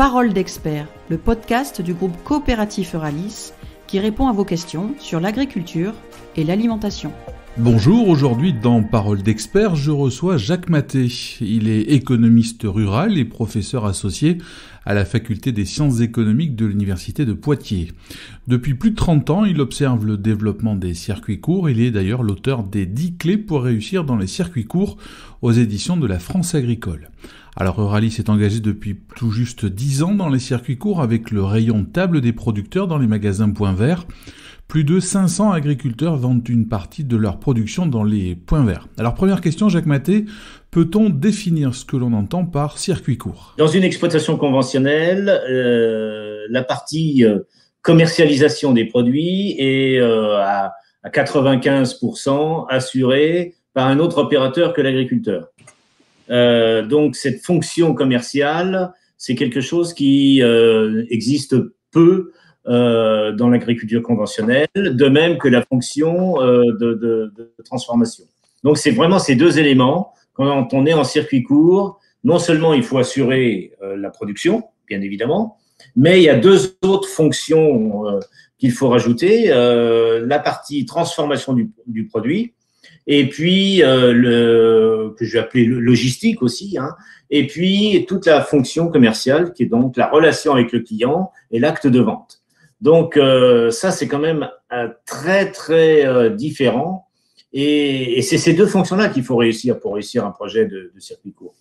Parole d'expert, le podcast du groupe coopératif Euralis qui répond à vos questions sur l'agriculture et l'alimentation. Bonjour, aujourd'hui dans Parole d'expert, je reçois Jacques Maté. Il est économiste rural et professeur associé à la faculté des sciences économiques de l'université de Poitiers. Depuis plus de 30 ans, il observe le développement des circuits courts. Il est d'ailleurs l'auteur des 10 clés pour réussir dans les circuits courts aux éditions de la France agricole. Alors Euralis est engagé depuis tout juste 10 ans dans les circuits courts avec le rayon table des producteurs dans les magasins Point Vert. Plus de 500 agriculteurs vendent une partie de leur production dans les points verts. Alors première question, Jacques Maté, peut-on définir ce que l'on entend par circuit court ? Dans une exploitation conventionnelle, la partie commercialisation des produits est à 95% assurée par un autre opérateur que l'agriculteur. Donc cette fonction commerciale, c'est quelque chose qui existe peu dans l'agriculture conventionnelle, de même que la fonction de transformation. Donc c'est vraiment ces deux éléments. Quand on est en circuit court, non seulement il faut assurer la production, bien évidemment, mais il y a deux autres fonctions qu'il faut rajouter, la partie transformation du produit, et puis que je vais appeler logistique aussi, et puis toute la fonction commerciale qui est donc la relation avec le client et l'acte de vente. Donc ça, c'est quand même très, très différent. Et c'est ces deux fonctions-là qu'il faut réussir pour réussir un projet de circuit court.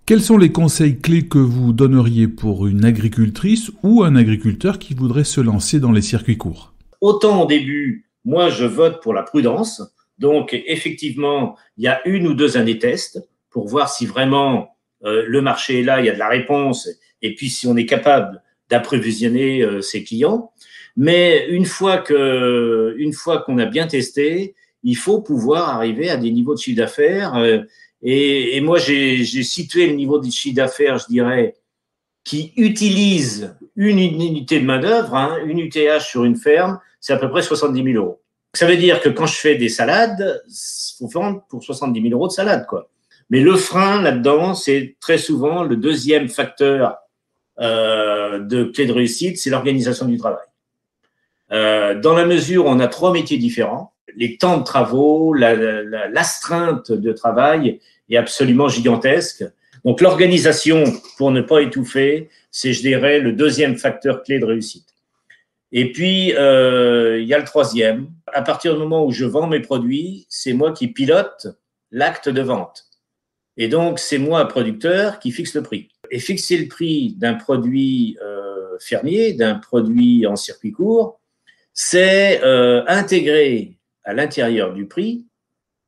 Quels sont les conseils clés que vous donneriez pour une agricultrice ou un agriculteur qui voudrait se lancer dans les circuits courts ? Autant au début, moi, je vote pour la prudence. Donc, effectivement, il y a 1 ou 2 années test pour voir si vraiment le marché est là, il y a de la réponse, et puis si on est capable d'approvisionner ses clients. Mais une fois qu'on a bien testé, il faut pouvoir arriver à des niveaux de chiffre d'affaires. Et moi, j'ai situé le niveau de chiffre d'affaires, je dirais, qui utilise une unité de main-d'œuvre, une UTH sur une ferme, c'est à peu près 70 000 euros. Ça veut dire que quand je fais des salades, il faut vendre pour 70 000 euros de salade, quoi. Mais le frein là-dedans, c'est très souvent le deuxième facteur de clé de réussite, c'est l'organisation du travail. Dans la mesure où on a 3 métiers différents, les temps de travaux, l'astreinte de travail est absolument gigantesque. Donc l'organisation, pour ne pas étouffer, c'est, je dirais, le deuxième facteur clé de réussite. Et puis, il y a le troisième. À partir du moment où je vends mes produits, c'est moi qui pilote l'acte de vente. Et donc, c'est moi, producteur, qui fixe le prix. Et fixer le prix d'un produit fermier, d'un produit en circuit court, c'est intégrer à l'intérieur du prix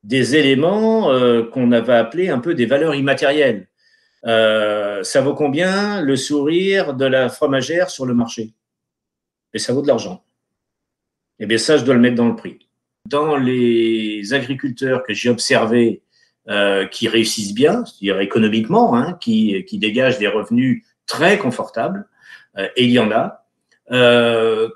des éléments qu'on avait appelés un peu des valeurs immatérielles. Ça vaut combien le sourire de la fromagère sur le marché ? Et ça vaut de l'argent. Eh bien, ça, je dois le mettre dans le prix. Dans les agriculteurs que j'ai observés qui réussissent bien, c'est-à-dire économiquement, qui dégagent des revenus très confortables, et il y en a,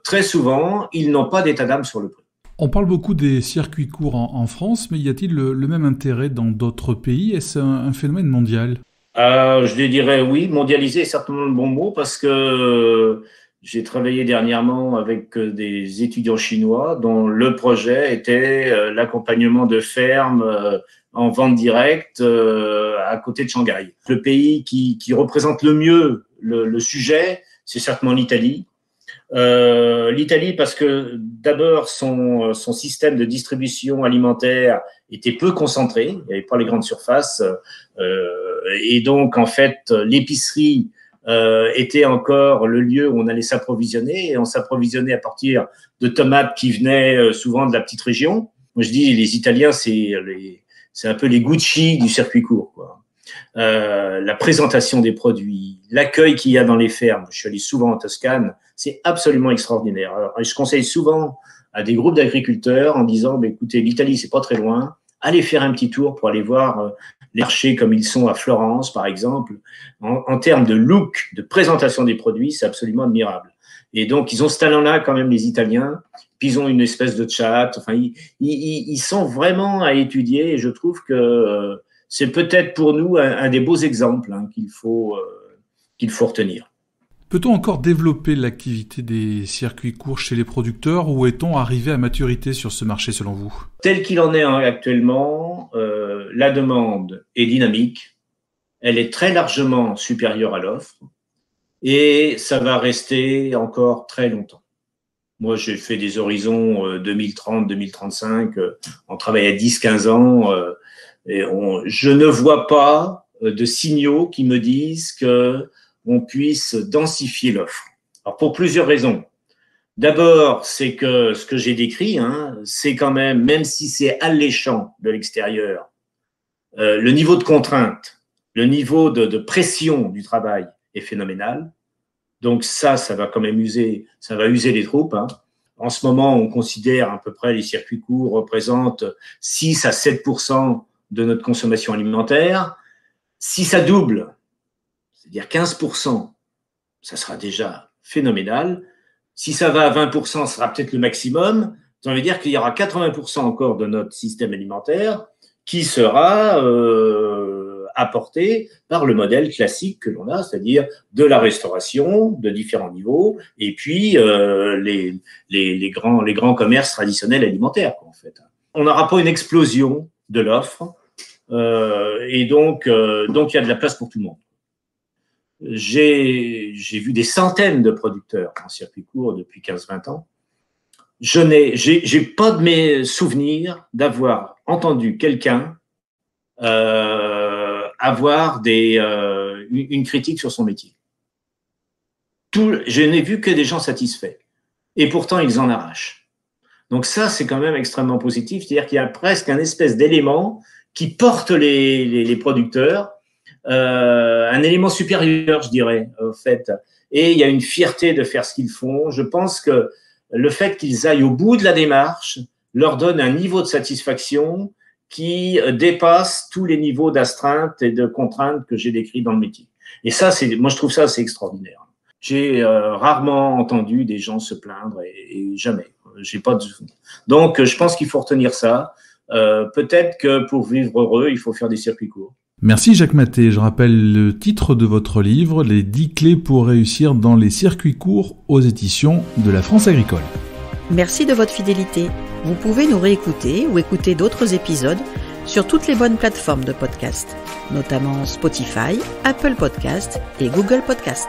très souvent, ils n'ont pas d'état d'âme sur le prix. On parle beaucoup des circuits courts en France, mais y a-t-il le même intérêt dans d'autres pays ? Est-ce un phénomène mondial ? Je dirais oui, mondialisé est certainement le bon mot parce que j'ai travaillé dernièrement avec des étudiants chinois dont le projet était l'accompagnement de fermes en vente directe à côté de Shanghai. Le pays qui représente le mieux le sujet, c'est certainement l'Italie. L'Italie parce que d'abord son système de distribution alimentaire était peu concentré, il n'y avait pas les grandes surfaces et donc en fait l'épicerie était encore le lieu où on allait s'approvisionner et on s'approvisionnait à partir de tomates qui venaient souvent de la petite région. Moi je dis les Italiens c'est un peu les Gucci du circuit court, quoi. La présentation des produits, l'accueil qu'il y a dans les fermes. Je suis allé souvent en Toscane, c'est absolument extraordinaire. Alors, je conseille souvent à des groupes d'agriculteurs en disant écoutez, l'Italie, c'est pas très loin, allez faire un petit tour pour aller voir les marchés comme ils sont à Florence, par exemple. En termes de look, de présentation des produits, c'est absolument admirable. Et donc, ils ont ce talent-là quand même, les Italiens. Puis, ils ont une espèce de chat. Enfin, ils sont vraiment à étudier et je trouve que c'est peut-être pour nous un des beaux exemples qu'il faut retenir. Peut-on encore développer l'activité des circuits courts chez les producteurs ou est-on arrivé à maturité sur ce marché selon vous? Tel qu'il en est actuellement, la demande est dynamique, elle est très largement supérieure à l'offre et ça va rester encore très longtemps. Moi, j'ai fait des horizons 2030-2035, on travaille à 10-15 ans et je ne vois pas de signaux qui me disent qu'on puisse densifier l'offre. Alors, pour plusieurs raisons. D'abord, c'est que ce que j'ai décrit, c'est quand même si c'est alléchant de l'extérieur, le niveau de contrainte, le niveau de pression du travail est phénoménal. Donc ça va quand même user les troupes. En ce moment, on considère à peu près les circuits courts représentent 6 à 7% de notre consommation alimentaire. Si ça double, c'est-à-dire 15%, ça sera déjà phénoménal. Si ça va à 20%, ce sera peut-être le maximum. Ça veut dire qu'il y aura 80% encore de notre système alimentaire qui sera apporté par le modèle classique que l'on a, c'est-à-dire de la restauration de différents niveaux et puis les grands commerces traditionnels alimentaires, en fait. On n'aura pas une explosion de l'offre et donc il y a de la place pour tout le monde. J'ai vu des centaines de producteurs en circuit court depuis 15-20 ans. J'ai pas de mes souvenirs d'avoir entendu quelqu'un avoir une critique sur son métier. Je n'ai vu que des gens satisfaits. Et pourtant, ils en arrachent. Donc ça, c'est quand même extrêmement positif. C'est-à-dire qu'il y a presque un espèce d'élément qui porte les producteurs, un élément supérieur, je dirais, au fait. Et il y a une fierté de faire ce qu'ils font. Je pense que le fait qu'ils aillent au bout de la démarche leur donne un niveau de satisfaction qui dépasse tous les niveaux d'astreinte et de contraintes que j'ai décrits dans le métier. Et ça, moi, je trouve ça assez extraordinaire. J'ai rarement entendu des gens se plaindre et jamais. J'ai pas de... Donc, je pense qu'il faut retenir ça. Peut-être que pour vivre heureux, il faut faire des circuits courts. Merci Jacques Mathé. Je rappelle le titre de votre livre, Les 10 clés pour réussir dans les circuits courts aux éditions de la France agricole. Merci de votre fidélité. Vous pouvez nous réécouter ou écouter d'autres épisodes sur toutes les bonnes plateformes de podcast, notamment Spotify, Apple Podcast et Google Podcast.